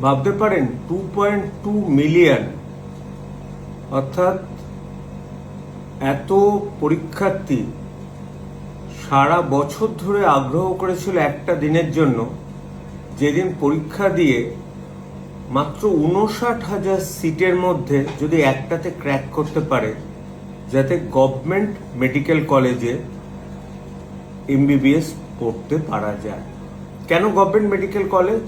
ভাবতে পারেন 2.2 মিলিয়ন, অর্থাৎ এত পরীক্ষার্থী সারা বছর ধরে আগ্রহ করেছিল একটা দিনের জন্য, যেদিন পরীক্ষা দিয়ে মাত্র 59,000 সিটের মধ্যে যদি একটাতে ক্র্যাক করতে পারে, যাতে গভর্নমেন্ট মেডিকেল কলেজে এমবিবিএস পড়তে পারা যায়। কেন government medical college?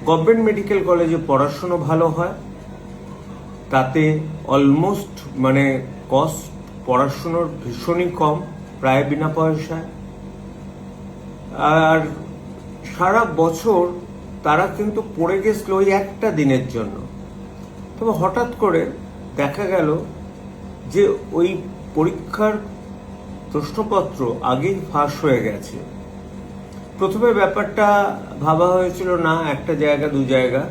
Government medical কলেজে পড়াশুনো ভালো হয়, তাতে অলমোস্ট কস্ট পড়াশুনোর ভীষণই কম, প্রায় বিনা পয়সায়। আর সারা বছর তারা কিন্তু পড়ে গেছিল ওই একটা দিনের জন্য। তবে হঠাৎ করে দেখা গেল যে ওই পরীক্ষার প্রশ্নপত্র আগেই ফাঁস হয়ে গেছে। প্রথমে ব্যাপারটা ভাবা হয়েছিল না একটা জায়গা দু জায়গা,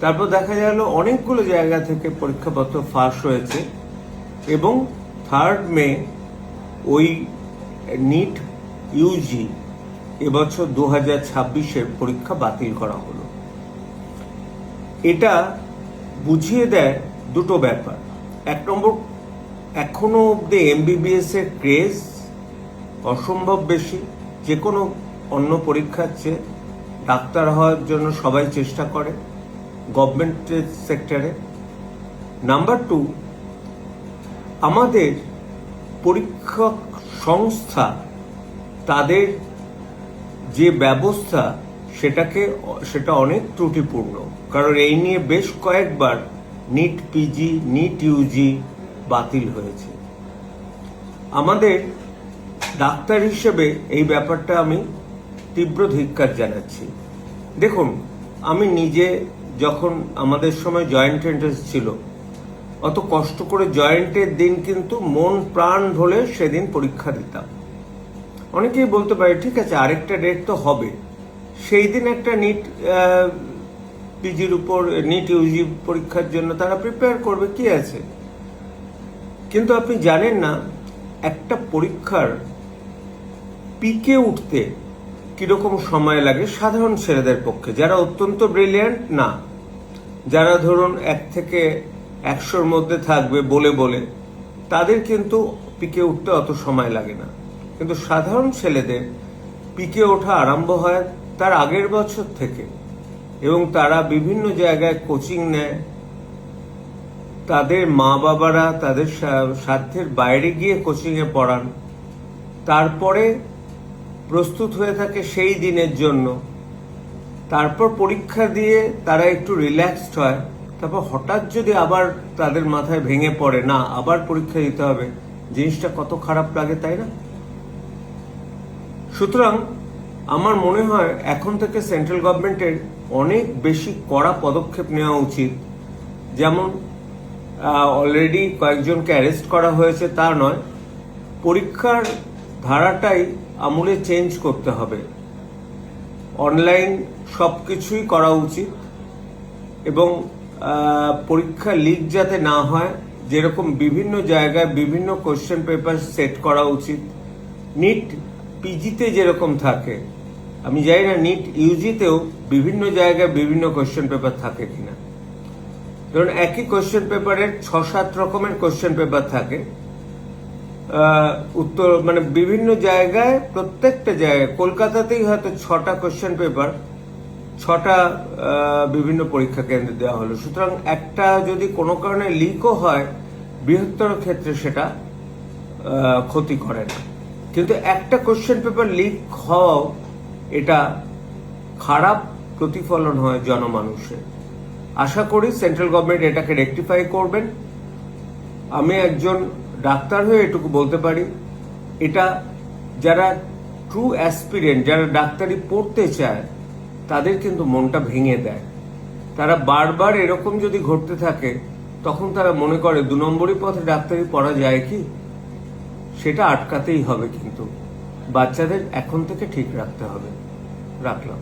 তারপর দেখা গেল অনেকগুলো জায়গা থেকে পরীক্ষাপত্র ফাঁস হয়েছে এবং 3 মে ওই নিট ইউজি এবছর 2026-এর পরীক্ষা বাতিল করা হলো। এটা বুঝিয়ে দেয় দুটো ব্যাপার। এক নম্বর, এখনো অব্দি এমবিবিএস এর ক্রেজ অসম্ভব বেশি। যে কোনো অন্য পরীক্ষার চেয়ে ডাক্তার হওয়ার জন্য সবাই চেষ্টা করে গভর্নমেন্টের সেক্টরে। নাম্বার 2, আমাদের পরীক্ষক সংস্থা তাদের যে ব্যবস্থা সেটা অনেক ত্রুটিপূর্ণ। কারণ এই নিয়ে বেশ কয়েকবার নিট পিজি, নিট ইউজি বাতিল হয়েছে। আমাদের ডাক্তার হিসেবে এই ব্যাপারটা আমি তীব্র ধিক্কার জানাচ্ছি। দেখুন, আমি নিজে যখন আমাদের সময় জয়েন্ট এন্ট্রান্স ছিল, অত কষ্ট করে জয়েন্টের দিন কিন্তু মন প্রাণ ঢলে সেদিন পরীক্ষা দিতাম। অনেকেই বলতে পারে ঠিক আছে আরেকটা ডেট তো হবে, সেই দিন একটা নিট পিজির উপর নিট ইউজি পরীক্ষার জন্য তারা প্রিপেয়ার করবে, কি আছে। কিন্তু আপনি জানেন না একটা পরীক্ষার পিকে উঠতে কিরকম সময় লাগে সাধারণ ছেলেদের পক্ষে, যারা অত্যন্ত ব্রিলিয়ান্ট না, যারা ধরুন 1 থেকে 100-র মধ্যে থাকবে বলে বলে, তাদের কিন্তু পিকে উঠতে অত সময় লাগে না। কিন্তু সাধারণ ছেলেদের পিকে ওঠা আরম্ভ হয় তার আগের বছর থেকে, এবং তারা বিভিন্ন জায়গায় কোচিং নেয়। তাদের মা বাবারা তাদের সাধ্যের বাইরে গিয়ে কোচিংয়ে পড়ান, তারপরে প্রস্তুত হয়ে থাকে সেই দিনের জন্য। তারপর পরীক্ষা দিয়ে তারা একটু রিল্যাক্সড হয়, তারপর হঠাৎ যদি আবার তাদের মাথায় ভেঙে পড়ে না আবার পরীক্ষা দিতে হবে, জিনিসটা কত খারাপ লাগে, তাই না? সুতরাং আমার মনে হয় এখন থেকে সেন্ট্রাল গভর্নমেন্টের অনেক বেশি কড়া পদক্ষেপ নেওয়া উচিত। যেমন অলরেডি কয়েকজনকে অ্যারেস্ট করা হয়েছে তা নয়, পরীক্ষার ধারাটাই আমূলে চেঞ্জ করতে হবে। অনলাইন সবকিছুই করা উচিত এবং পরীক্ষা লিক যাতে না হয়, যেরকম বিভিন্ন জায়গায় বিভিন্ন কোশ্চেন পেপার সেট করা উচিত। নিট পিজিতে যেরকম থাকে, আমি জানি না নিট ইউজিতেও বিভিন্ন জায়গায় বিভিন্ন কোশ্চেন পেপার থাকে কিনা। ধরুন একই কোশ্চেন পেপারের 6-7 রকমের কোশ্চেন পেপার থাকে, উত্তর বিভিন্ন জায়গায়, প্রত্যেকটা জায়গায়। কলকাতাতেই হয়তো 6টা কোশ্চেন পেপার 6টা বিভিন্ন পরীক্ষা কেন্দ্রে দেওয়া হলো। সুতরাং একটা যদি কোনো কারণে লিকও হয়, বৃহত্তর ক্ষেত্রে সেটা ক্ষতি করে না। কিন্তু একটা কোশ্চেন পেপার লিক হওয়াও এটা খারাপ প্রতিফলন হয় জনমানুষের। আশা করি সেন্ট্রাল গভর্নমেন্ট এটাকে রেকটিফাই করবেন। আমি একজন ডাক্তার হয়ে এটুকু বলতে পারি, এটা যারা ট্রু অ্যাসপিরেন্ট, যারা ডাক্তারি পড়তে চায়, তাদের কিন্তু মনটা ভেঙে দেয়। তারা বারবার এরকম যদি ঘটতে থাকে, তখন তারা মনে করে 2 নম্বরই পথে ডাক্তারি পড়া যায় কি, সেটা আটকাতেই হবে। কিন্তু বাচ্চাদের এখন থেকে ঠিক রাখতে হবে। রাখলাম।